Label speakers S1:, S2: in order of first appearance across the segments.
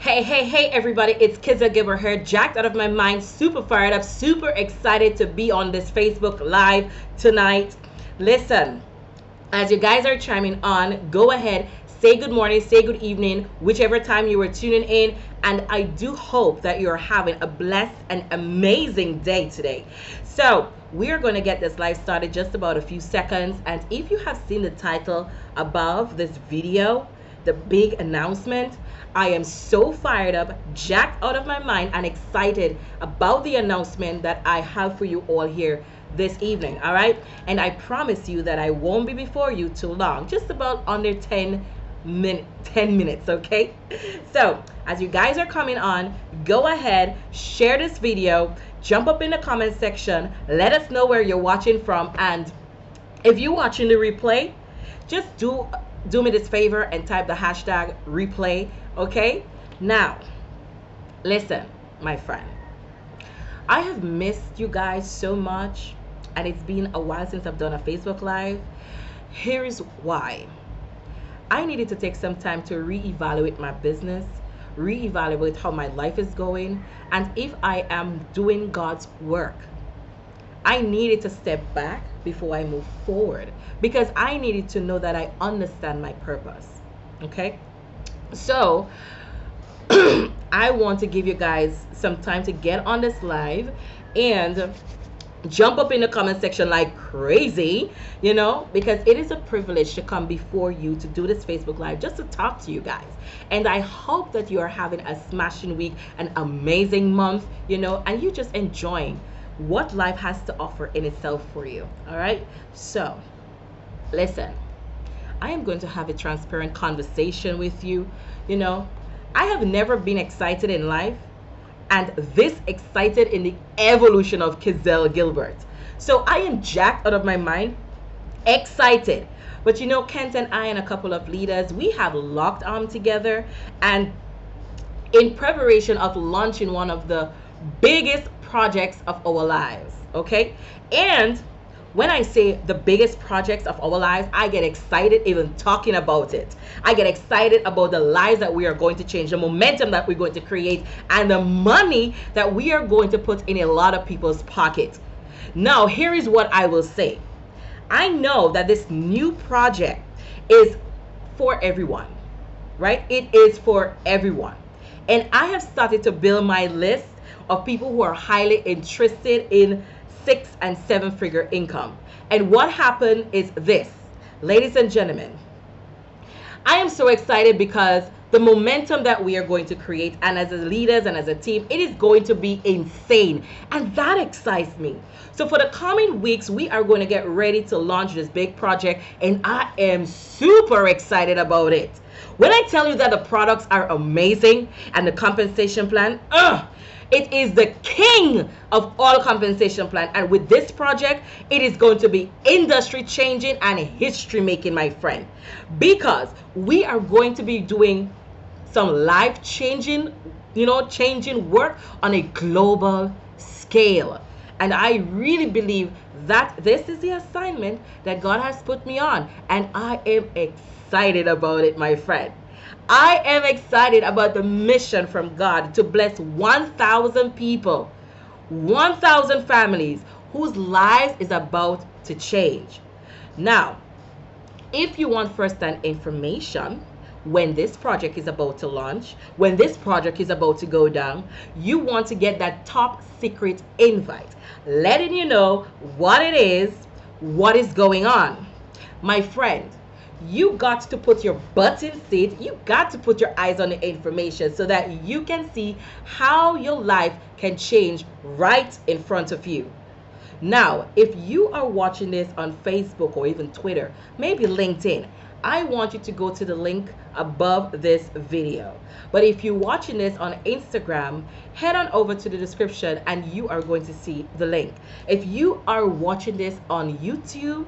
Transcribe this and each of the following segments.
S1: Hey, everybody, it's Kizza Gibber here, jacked out of my mind, super fired up, super excited to be on this Facebook Live tonight. Listen, as you guys are chiming on, go ahead, say good morning, say good evening, whichever time you are tuning in. And I do hope that you're having a blessed and amazing day today. So, we are going to get this live started just about a few seconds. And if you have seen the title above this video, the big announcement, I am so fired up, jacked out of my mind, and excited about the announcement that I have for you all here this evening. All right. And I promise you that I won't be before you too long, just about under 10 minutes. Okay. So as you guys are coming on, go ahead, share this video, jump up in the comment section, let us know where you're watching from. And if you're watching the replay, just do me this favor and type the hashtag replay. Okay, now listen, my friend, I have missed you guys so much, and it's been a while since I've done a Facebook Live. Here's why. I needed to take some time to reevaluate my business, reevaluate how my life is going, and if I am doing God's work. I needed to step back before I move forward, because I needed to know that I understand my purpose. Okay, so I want to give you guys some time to get on this live and jump up in the comment section like crazy, because it is a privilege to come before you to do this Facebook Live just to talk to you guys. And I hope that you are having a smashing week, an amazing month, and you just enjoying what life has to offer in itself for you. All right, so listen, I am going to have a transparent conversation with you. I have never been excited in life, and this excited in the evolution of Kizell Gilbert. So I am jacked out of my mind, excited. But Kent and I and a couple of leaders, we have locked arms together, and in preparation of launching one of the biggest projects of our lives. Okay, and when I say the biggest projects of our lives, I get excited even talking about it. I get excited about the lives that we are going to change, the momentum that we're going to create, and the money that we are going to put in a lot of people's pockets. Now, here is what I will say. I know that this new project is for everyone, right? It is for everyone. And I have started to build my list of people who are highly interested in 6- and 7-figure income. And what happened is this, ladies and gentlemen, I am so excited because the momentum that we are going to create, and as a leaders and as a team, it is going to be insane. And that excites me. So for the coming weeks, we are going to get ready to launch this big project, and I am super excited about it. When I tell you that the products are amazing and the compensation plan, it is the king of all compensation plan. And with this project, it is going to be industry changing and history making, my friend, because we are going to be doing some life changing, changing work on a global scale. And I really believe that this is the assignment that God has put me on. And I am excited about it, my friend. I am excited about the mission from God to bless 1,000 people, 1,000 families whose lives is about to change. Now, if you want first-hand information when this project is about to launch, when this project is about to go down, you want to get that top secret invite, letting you know what it is, what is going on. My friend, you got to put your butt in seat. You got to put your eyes on the information so that you can see how your life can change right in front of you. Now, if you are watching this on Facebook or even Twitter, maybe LinkedIn, I want you to go to the link above this video. But if you're watching this on Instagram, head on over to the description and you are going to see the link. If you are watching this on YouTube,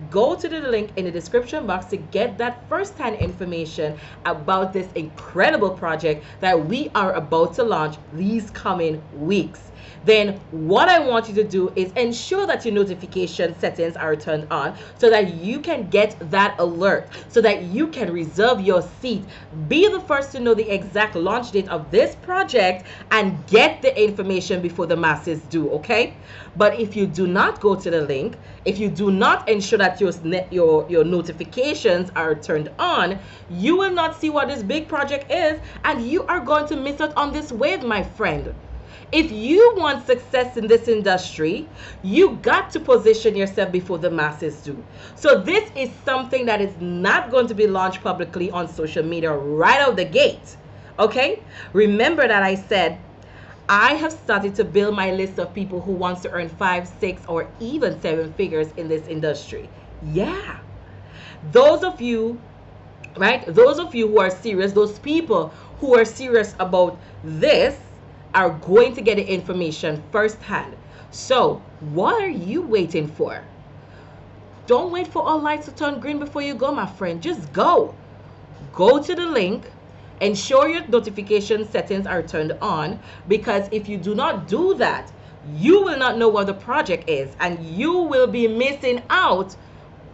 S1: go to the link in the description box to get that first-hand information about this incredible project that we are about to launch these coming weeks. Then what I want you to do is ensure that your notification settings are turned on so that you can get that alert so that you can reserve your seat. Be the first to know the exact launch date of this project and get the information before the masses do, okay? But if you do not go to the link, if you do not ensure that your notifications are turned on, you will not see what this big project is, and you are going to miss out on this wave, my friend. If you want success in this industry, you got to position yourself before the masses do. So this is something that is not going to be launched publicly on social media right out the gate. Okay? Remember that I said I have started to build my list of people who wants to earn 5, 6, or even 7 figures in this industry. Yeah. Those of you, right? Those of you who are serious, those people who are serious about this are going to get the information firsthand. So, what are you waiting for? Don't wait for all lights to turn green before you go, my friend. Just go. Go to the link. Ensure your notification settings are turned on, because if you do not do that, you will not know what the project is, and you will be missing out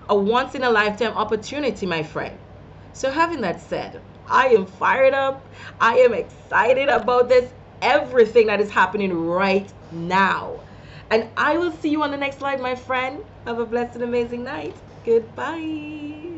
S1: a once in a lifetime opportunity, my friend. So having that said, I am fired up. I am excited about this, everything that is happening right now. And I will see you on the next live, my friend. Have a blessed and amazing night. Goodbye.